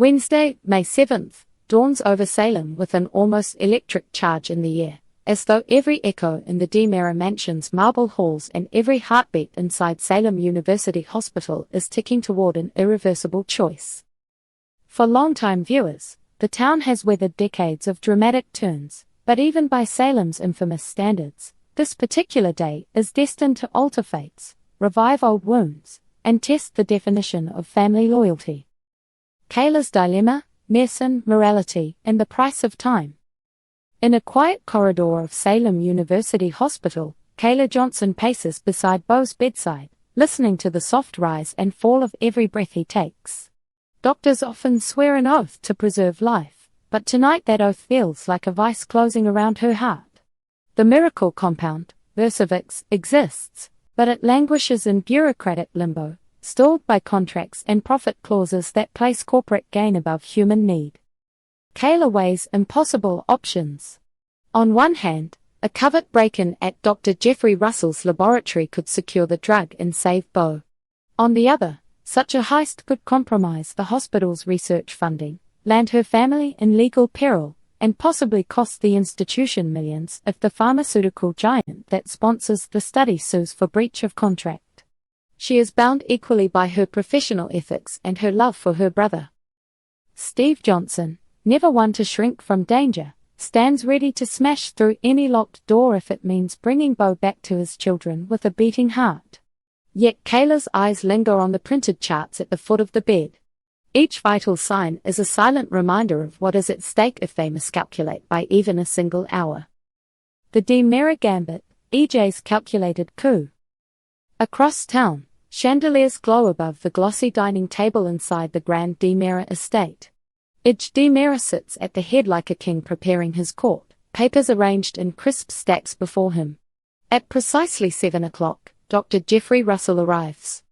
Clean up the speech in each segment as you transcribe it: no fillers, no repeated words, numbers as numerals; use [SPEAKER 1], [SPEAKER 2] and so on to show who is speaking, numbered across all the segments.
[SPEAKER 1] Wednesday, May 7th, dawns over Salem with an almost electric charge in the air, as though every echo in the DiMera mansion's marble halls and every heartbeat inside Salem University Hospital is ticking toward an irreversible choice. For longtime viewers, the town has weathered decades of dramatic turns, but even by Salem's infamous standards, this particular day is destined to alter fates, revive old wounds, and test the definition of family loyalty. Kayla's dilemma, medicine, morality, and the price of time. In a quiet corridor of Salem University Hospital, Kayla Johnson paces beside Beau's bedside, listening to the soft rise and fall of every breath he takes. Doctors often swear an oath to preserve life, but tonight that oath feels like a vice closing around her heart. The miracle compound, Versavix, exists, but it languishes in bureaucratic limbo, stalled by contracts and profit clauses that place corporate gain above human need. Kayla weighs impossible options. On one hand, a covert break-in at Dr. Jeffrey Russell's laboratory could secure the drug and save Beau. On the other, such a heist could compromise the hospital's research funding, land her family in legal peril, and possibly cost the institution millions if the pharmaceutical giant that sponsors the study sues for breach of contract. She is bound equally by her professional ethics and her love for her brother. Steve Johnson, never one to shrink from danger, stands ready to smash through any locked door if it means bringing Beau back to his children with a beating heart. Yet Kayla's eyes linger on the printed charts at the foot of the bed. Each vital sign is a silent reminder of what is at stake if they miscalculate by even a single hour. The DiMera Gambit, EJ's calculated coup. Across town, chandeliers glow above the glossy dining table inside the grand DiMera estate. DiMera sits at the head like a king preparing his court, papers arranged in crisp stacks before him. At precisely 7 o'clock, Dr. Jeffrey Russell arrives.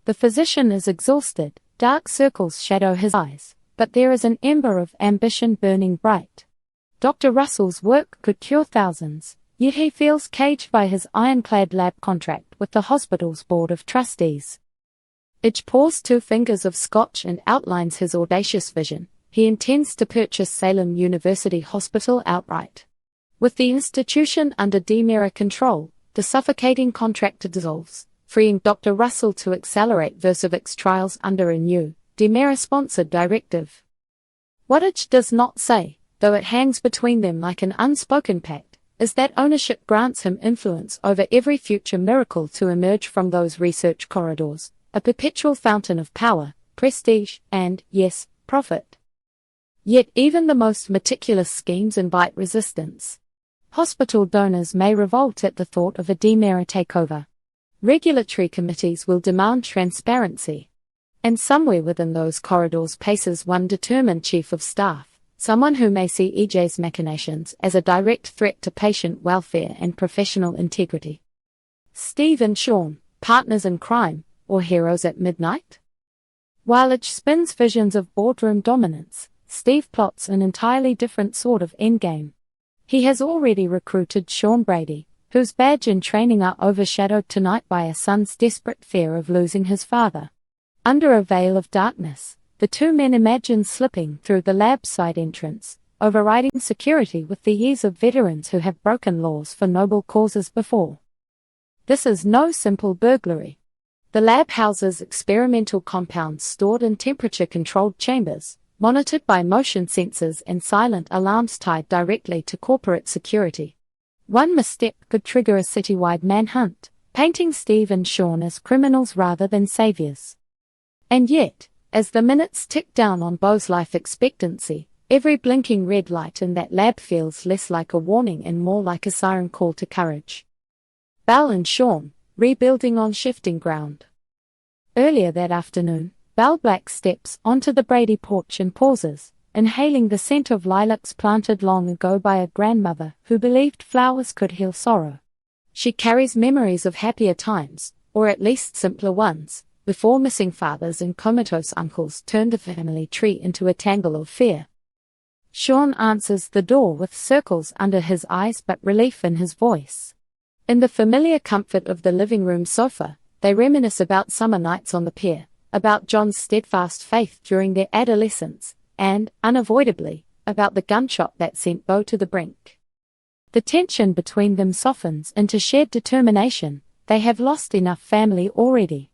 [SPEAKER 1] The physician is exhausted, dark circles shadow his eyes, but there is an ember of ambition burning bright. Dr. Russell's work could cure thousands, yet he feels caged by his ironclad lab contract with the hospital's board of trustees. Ij pours 2 fingers of scotch and outlines his audacious vision. He intends to purchase Salem University Hospital outright. With the institution under DiMera control, the suffocating contract dissolves, freeing Dr. Russell to accelerate Versavix trials under a new, DiMera-sponsored directive. What Ij does not say, though it hangs between them like an unspoken pact, is that ownership grants him influence over every future miracle to emerge from those research corridors, a perpetual fountain of power, prestige, and, yes, profit. Yet even the most meticulous schemes invite resistance. Hospital donors may revolt at the thought of a DiMera takeover. Regulatory committees will demand transparency. And somewhere within those corridors paces one determined chief of staff. Someone who may see EJ's machinations as a direct threat to patient welfare and professional integrity. Steve and Sean, partners in crime, or heroes at midnight? While Ij spins visions of boardroom dominance, Steve plots an entirely different sort of endgame. He has already recruited Sean Brady, whose badge and training are overshadowed tonight by a son's desperate fear of losing his father. Under a veil of darkness, the 2 men imagine slipping through the lab side entrance, overriding security with the ease of veterans who have broken laws for noble causes before. This is no simple burglary. The lab houses experimental compounds stored in temperature-controlled chambers, monitored by motion sensors and silent alarms tied directly to corporate security. One misstep could trigger a citywide manhunt, painting Steve and Sean as criminals rather than saviors. And yet, as the minutes tick down on Beau's life expectancy, every blinking red light in that lab feels less like a warning and more like a siren call to courage. Belle and Sean, rebuilding on shifting ground. Earlier that afternoon, Belle Black steps onto the Brady porch and pauses, inhaling the scent of lilacs planted long ago by a grandmother who believed flowers could heal sorrow. She carries memories of happier times, or at least simpler ones, before missing fathers and comatose uncles turned the family tree into a tangle of fear. Sean answers the door with circles under his eyes but relief in his voice. In the familiar comfort of the living room sofa, they reminisce about summer nights on the pier, about John's steadfast faith during their adolescence, and, unavoidably, about the gunshot that sent Bo to the brink. The tension between them softens into shared determination. They have lost enough family already.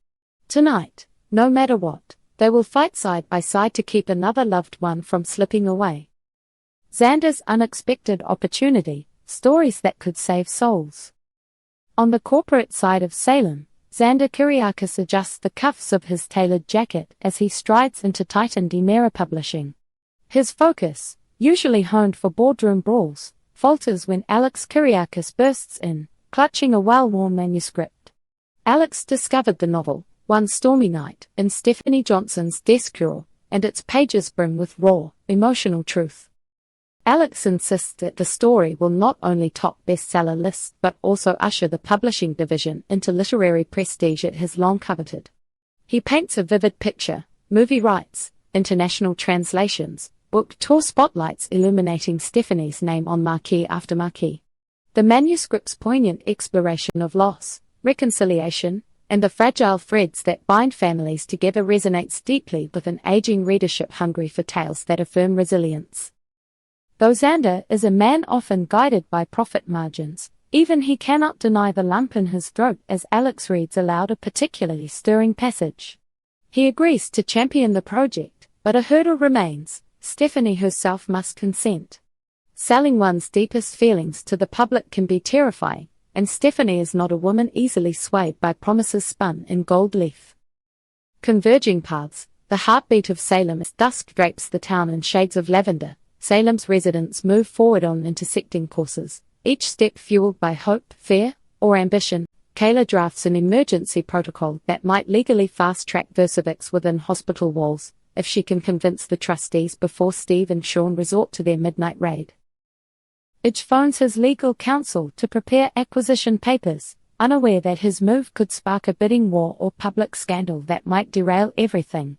[SPEAKER 1] Tonight, no matter what, they will fight side by side to keep another loved one from slipping away. Xander's unexpected opportunity, stories that could save souls. On the corporate side of Salem, Xander Kyriakis adjusts the cuffs of his tailored jacket as he strides into Titan DiMera Publishing. His focus, usually honed for boardroom brawls, falters when Alex Kyriakis bursts in, clutching a well-worn manuscript. Alex discovered the novel, one stormy night, in Stephanie Johnson's desk drawer, and its pages brim with raw, emotional truth. Alex insists that the story will not only top bestseller lists but also usher the publishing division into literary prestige it has long coveted. He paints a vivid picture: movie rights, international translations, book tour spotlights illuminating Stephanie's name on marquee after marquee. The manuscript's poignant exploration of loss, reconciliation, and the fragile threads that bind families together resonates deeply with an aging readership hungry for tales that affirm resilience. Though Xander is a man often guided by profit margins, even he cannot deny the lump in his throat as Alex reads aloud a particularly stirring passage. He agrees to champion the project, but a hurdle remains: Stephanie herself must consent. Selling one's deepest feelings to the public can be terrifying, and Stephanie is not a woman easily swayed by promises spun in gold leaf. Converging paths, the heartbeat of Salem as dusk drapes the town in shades of lavender. Salem's residents move forward on intersecting courses, each step fueled by hope, fear, or ambition. Kayla drafts an emergency protocol that might legally fast-track Versavix within hospital walls, if she can convince the trustees before Steve and Sean resort to their midnight raid. Idge phones his legal counsel to prepare acquisition papers, unaware that his move could spark a bidding war or public scandal that might derail everything.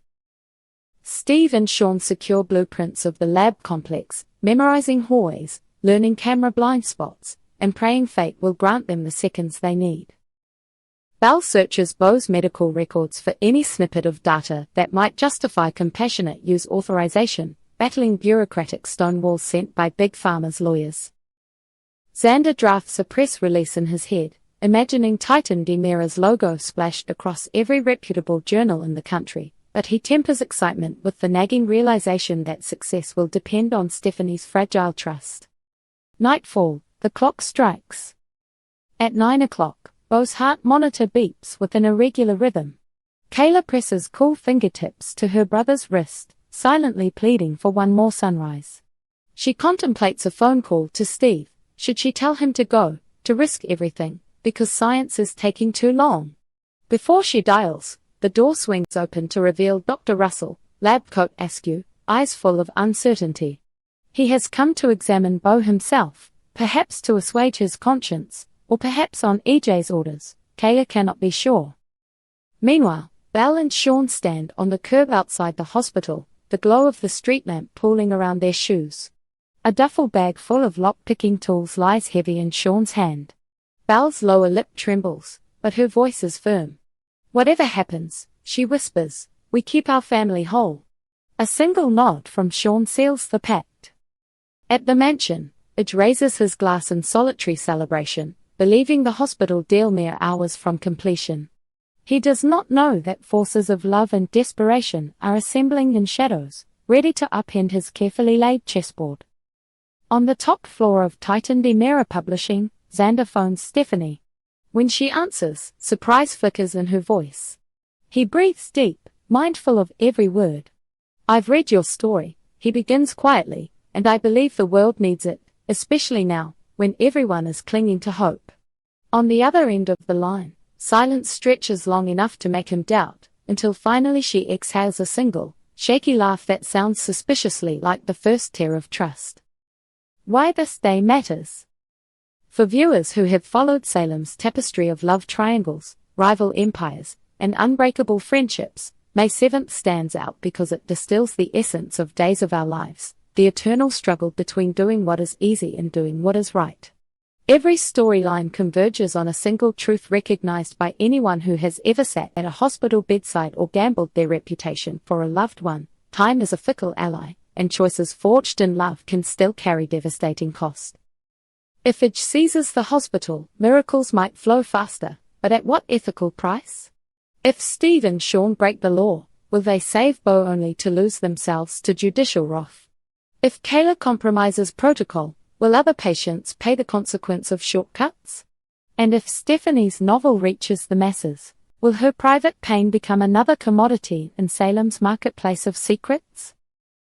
[SPEAKER 1] Steve and Sean secure blueprints of the lab complex, memorizing hallways, learning camera blind spots, and praying fate will grant them the seconds they need. Belle searches Bo's medical records for any snippet of data that might justify compassionate use authorization, battling bureaucratic stonewalls sent by Big Pharma's lawyers. Xander drafts a press release in his head, imagining Titan DiMera's logo splashed across every reputable journal in the country. But he tempers excitement with the nagging realization that success will depend on Stephanie's fragile trust. Nightfall, the clock strikes. At 9 o'clock, Bo's heart monitor beeps with an irregular rhythm. Kayla presses cool fingertips to her brother's wrist, silently pleading for one more sunrise. She contemplates a phone call to Steve. Should she tell him to go, to risk everything, because science is taking too long? Before she dials, the door swings open to reveal Dr. Russell, lab coat askew, eyes full of uncertainty. He has come to examine Bo himself, perhaps to assuage his conscience, or perhaps on EJ's orders. Kayla cannot be sure. Meanwhile, Belle and Sean stand on the curb outside the hospital, the glow of the street lamp pooling around their shoes. A duffel bag full of lock-picking tools lies heavy in Sean's hand. Belle's lower lip trembles, but her voice is firm. Whatever happens, she whispers, we keep our family whole. A single nod from Sean seals the pact. At the mansion, Idge raises his glass in solitary celebration, believing the hospital deal mere hours from completion. He does not know that forces of love and desperation are assembling in shadows, ready to upend his carefully laid chessboard. On the top floor of Titan DiMera Publishing, Xander phones Stephanie. When she answers, surprise flickers in her voice. He breathes deep, mindful of every word. I've read your story, he begins quietly, and I believe the world needs it, especially now, when everyone is clinging to hope. On the other end of the line, silence stretches long enough to make him doubt, until finally she exhales a single, shaky laugh that sounds suspiciously like the first tear of trust. Why this day matters. For viewers who have followed Salem's tapestry of love triangles, rival empires, and unbreakable friendships, May 7th stands out because it distills the essence of Days of Our Lives, the eternal struggle between doing what is easy and doing what is right. Every storyline converges on a single truth recognized by anyone who has ever sat at a hospital bedside or gambled their reputation for a loved one: time is a fickle ally, and choices forged in love can still carry devastating cost. If Edge seizes the hospital, miracles might flow faster, but at what ethical price? If Steve and Sean break the law, will they save Bo only to lose themselves to judicial wrath? If Kayla compromises protocol, will other patients pay the consequence of shortcuts? And if Stephanie's novel reaches the masses, will her private pain become another commodity in Salem's marketplace of secrets?